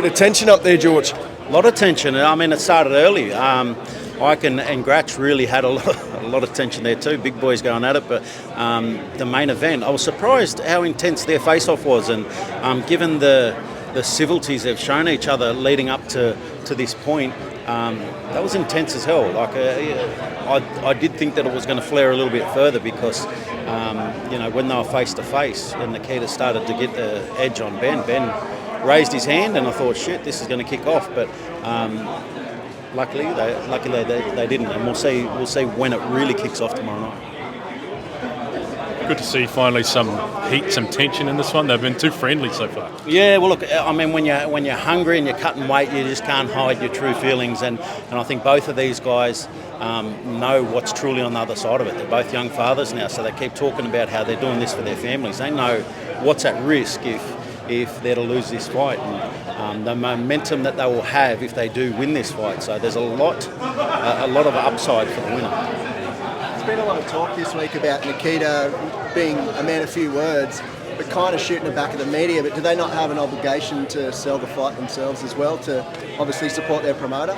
Bit of tension up there, George. A lot of tension. I mean, it started early. Ike and Gratch really had a lot of tension there too. Big boys going at it, but the main event, I was surprised how intense their face-off was, and given the civilities they've shown each other leading up to this point, that was intense as hell. Like, I did think that it was going to flare a little bit further because, when they were face to face and Nikita started to get the edge on Ben raised his hand, and I thought, shit, this is going to kick off. But luckily they didn't, and we'll see when it really kicks off tomorrow night. Good to see finally some heat, some tension in this one. They've been too friendly so far. Yeah, well, look, I mean, when you're hungry and you're cutting weight, you just can't hide your true feelings, and I think both of these guys know what's truly on the other side of it. They're both young fathers now, so they keep talking about how they're doing this for their families. They know what's at risk if they're to lose this fight, and the momentum that they will have if they do win this fight. So there's a lot of upside for the winner. There's been a lot of talk this week about Nikita being a man of few words, but kind of shooting the back of the media. But do they not have an obligation to sell the fight themselves as well, to obviously support their promoter?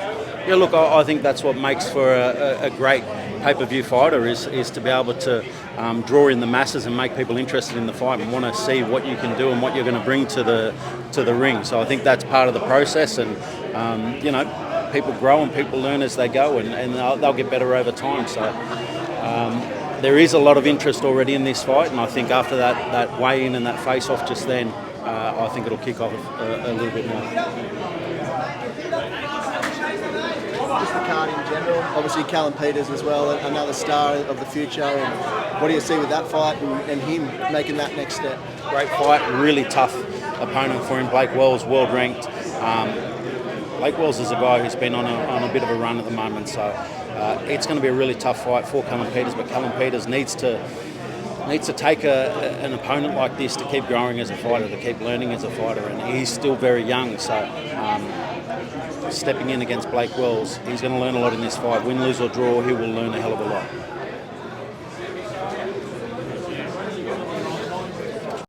Yeah, look, I think that's what makes for a great pay-per-view fighter is to be able to draw in the masses and make people interested in the fight and want to see what you can do and what you're going to bring to the ring. So I think that's part of the process, and people grow and people learn as they go, and they'll get better over time. So there is a lot of interest already in this fight, and I think after that weigh-in and that face-off just then, I think it'll kick off a little bit more. Just the card in general, obviously Callum Peters as well, another star of the future, and what do you see with that fight and him making that next step? Great fight, really tough opponent for him. Blake Wells, world ranked. Blake Wells is a guy who's been on a bit of a run at the moment, so it's going to be a really tough fight for Callum Peters, but Callum Peters needs to take an opponent like this to keep growing as a fighter, to keep learning as a fighter, and he's still very young, so stepping in against Blake Wells, he's going to learn a lot in this fight. Win, lose or draw, he will learn a hell of a lot.